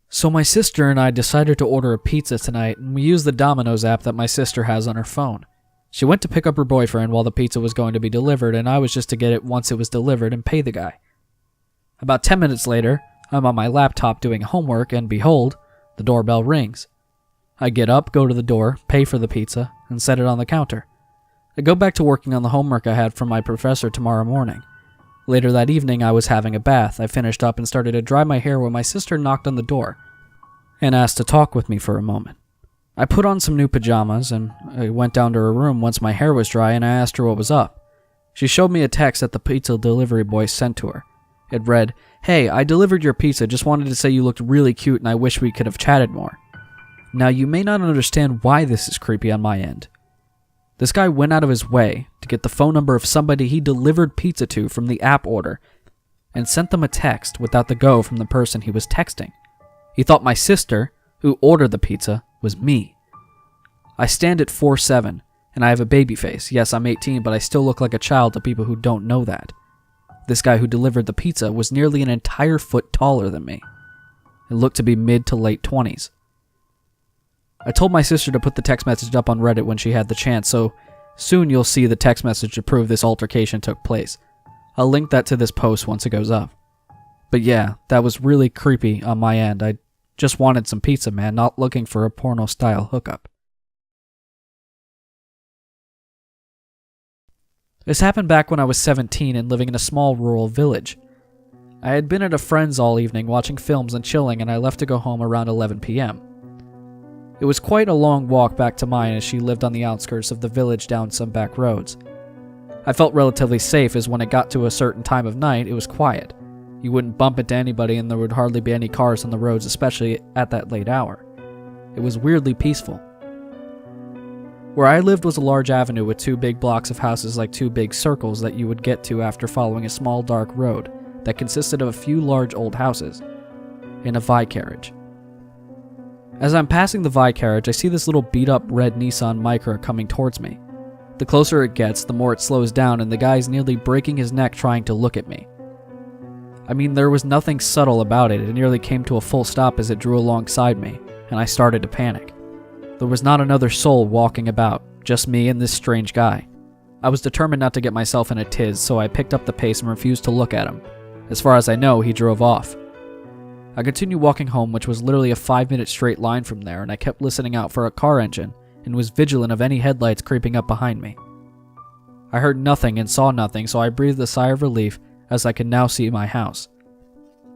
So my sister and I decided to order a pizza tonight, and we used the Domino's app that my sister has on her phone. She went to pick up her boyfriend while the pizza was going to be delivered, and I was just to get it once it was delivered and pay the guy. About 10 minutes later, I'm on my laptop doing homework, and behold, the doorbell rings. I get up, go to the door, pay for the pizza, and set it on the counter. I go back to working on the homework I had from my professor tomorrow morning. Later that evening, I was having a bath. I finished up and started to dry my hair when my sister knocked on the door and asked to talk with me for a moment. I put on some new pajamas, and I went down to her room once my hair was dry, and I asked her what was up. She showed me a text that the pizza delivery boy sent to her. It read, "Hey, I delivered your pizza, just wanted to say you looked really cute and I wish we could have chatted more." Now, you may not understand why this is creepy on my end. This guy went out of his way to get the phone number of somebody he delivered pizza to from the app order and sent them a text without the go from the person he was texting. He thought my sister, who ordered the pizza, was me. I stand at 4'7", and I have a baby face. Yes, I'm 18, but I still look like a child to people who don't know that. This guy who delivered the pizza was nearly an entire foot taller than me. It looked to be mid to late 20s. I told my sister to put the text message up on Reddit when she had the chance, so soon you'll see the text message to prove this altercation took place. I'll link that to this post once it goes up. But yeah, that was really creepy on my end. I just wanted some pizza, man, not looking for a porno-style hookup. This happened back when I was 17 and living in a small rural village. I had been at a friend's all evening watching films and chilling, and I left to go home around 11 p.m. It was quite a long walk back to mine as she lived on the outskirts of the village down some back roads. I felt relatively safe as when it got to a certain time of night, it was quiet. You wouldn't bump into anybody and there would hardly be any cars on the roads, especially at that late hour. It was weirdly peaceful. Where I lived was a large avenue with 2 big blocks of houses like 2 big circles that you would get to after following a small dark road that consisted of a few large old houses and a Vi carriage. As I'm passing the Vi carriage, I see this little beat-up red Nissan Micra coming towards me. The closer it gets, the more it slows down, and the guy's nearly breaking his neck trying to look at me. I mean, there was nothing subtle about it. It nearly came to a full stop as it drew alongside me, and I started to panic. There was not another soul walking about, just me and this strange guy. I was determined not to get myself in a tiz, so I picked up the pace and refused to look at him. As far as I know, he drove off. I continued walking home, which was literally a 5-minute straight line from there, and I kept listening out for a car engine and was vigilant of any headlights creeping up behind me. I heard nothing and saw nothing, so I breathed a sigh of relief as I could now see my house.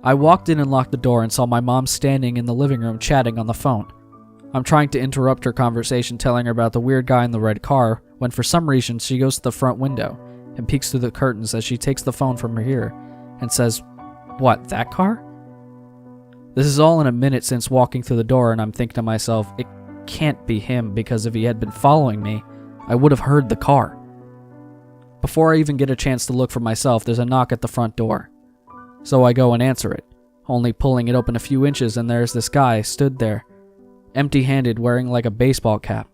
I walked in and locked the door and saw my mom standing in the living room chatting on the phone. I'm trying to interrupt her conversation, telling her about the weird guy in the red car, when for some reason she goes to the front window and peeks through the curtains as she takes the phone from her ear and says, "What, that car?" This is all in a minute since walking through the door, and I'm thinking to myself, it can't be him, because if he had been following me, I would have heard the car. Before I even get a chance to look for myself, there's a knock at the front door. So I go and answer it, only pulling it open a few inches, and there's this guy stood there, empty-handed, wearing like a baseball cap.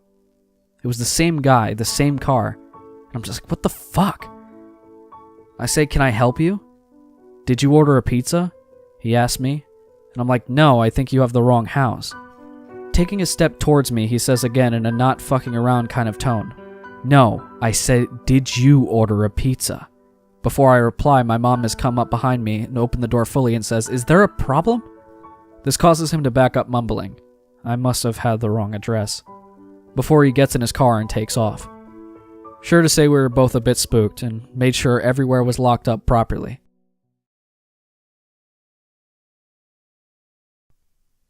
It was the same guy, the same car, and I'm just like, what the fuck? I say, "Can I help you?" "Did you order a pizza?" he asked me. And I'm like, "No, I think you have the wrong house." Taking a step towards me, he says again in a not fucking around kind of tone, "No, I said, did you order a pizza?" Before I reply, my mom has come up behind me and opened the door fully and says, "Is there a problem?" This causes him to back up, mumbling, "I must have had the wrong address," before he gets in his car and takes off. Sure to say, we were both a bit spooked and made sure everywhere was locked up properly.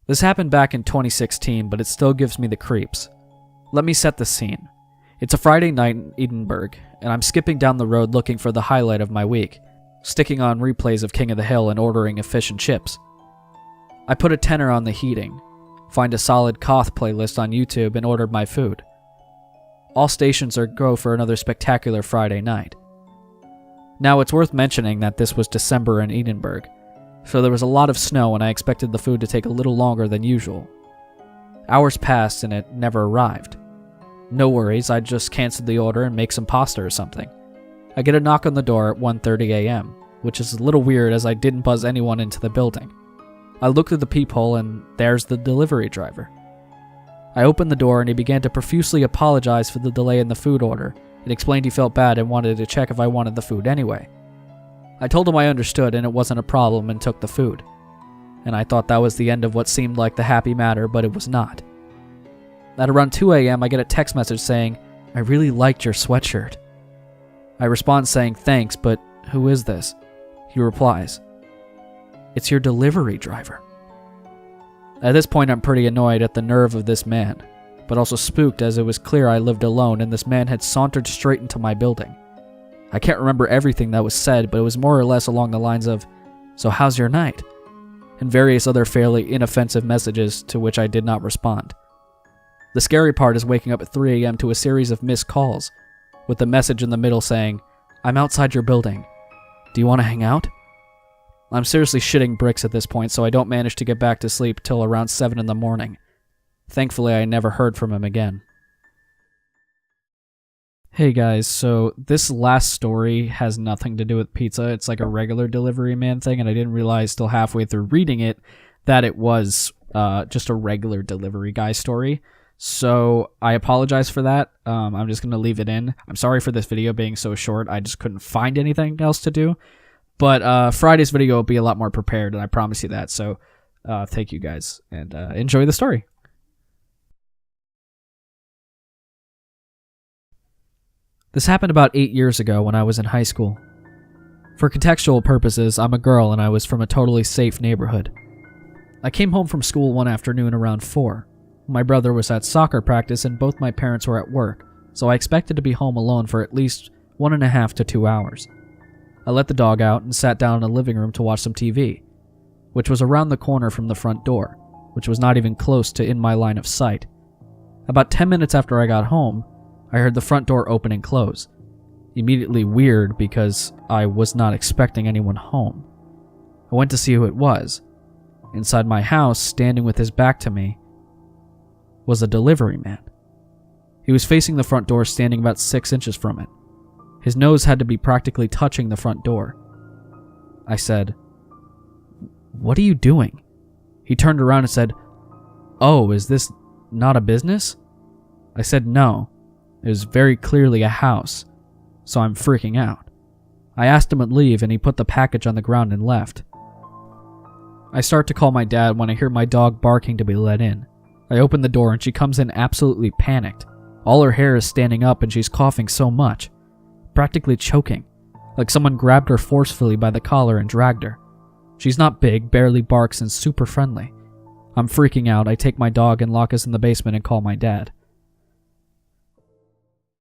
This happened back in 2016, but it still gives me the creeps. Let me set the scene. It's a Friday night in Edinburgh, and I'm skipping down the road looking for the highlight of my week, sticking on replays of King of the Hill and ordering a fish and chips. I put a tenner on the heating, find a solid Koth playlist on YouTube, and ordered my food. All stations are go for another spectacular Friday night. Now, it's worth mentioning that this was December in Edinburgh, so there was a lot of snow and I expected the food to take a little longer than usual. Hours passed and it never arrived. No worries, I just canceled the order and make some pasta or something. I get a knock on the door at 1:30 a.m., which is a little weird as I didn't buzz anyone into the building. I looked through the peephole and there's the delivery driver. I opened the door and he began to profusely apologize for the delay in the food order and explained he felt bad and wanted to check if I wanted the food anyway. I told him I understood and it wasn't a problem and took the food. And I thought that was the end of what seemed like the happy matter, but it was not. At around 2 a.m., I get a text message saying, "I really liked your sweatshirt." I respond saying, "Thanks, but who is this?" He replies, "It's your delivery driver." At this point, I'm pretty annoyed at the nerve of this man, but also spooked as it was clear I lived alone and this man had sauntered straight into my building. I can't remember everything that was said, but it was more or less along the lines of, "So how's your night?" and various other fairly inoffensive messages to which I did not respond. The scary part is waking up at 3 a.m. to a series of missed calls, with the message in the middle saying, "I'm outside your building. Do you want to hang out?" I'm seriously shitting bricks at this point, so I don't manage to get back to sleep till around 7 in the morning. Thankfully, I never heard from him again. Hey guys, so this last story has nothing to do with pizza. It's like a regular delivery man thing, and I didn't realize till halfway through reading it that it was just a regular delivery guy story. So I apologize for that. I'm just going to leave it in. I'm sorry for this video being so short. I just couldn't find anything else to do. But Friday's video will be a lot more prepared, and I promise you that. So thank you guys, and enjoy the story. This happened about 8 years ago when I was in high school. For contextual purposes, I'm a girl and I was from a totally safe neighborhood. I came home from school one afternoon around 4. My brother was at soccer practice and both my parents were at work, so I expected to be home alone for at least 1.5 to 2 hours. I let the dog out and sat down in the living room to watch some TV, which was around the corner from the front door, which was not even close to in my line of sight. About 10 minutes after I got home, I heard the front door open and close. Immediately weird because I was not expecting anyone home. I went to see who it was. Inside my house, standing with his back to me, was a delivery man. He was facing the front door, standing about 6 inches from it. His nose had to be practically touching the front door. I said, "What are you doing?" He turned around and said, "Oh, is this not a business?" I said no. It was very clearly a house, so I'm freaking out. I asked him to leave and he put the package on the ground and left. I start to call my dad when I hear my dog barking to be let in. I open the door and she comes in absolutely panicked. All her hair is standing up and she's coughing so much, practically choking, like someone grabbed her forcefully by the collar and dragged her. She's not big, barely barks, and super friendly. I'm freaking out. I take my dog and lock us in the basement and call my dad.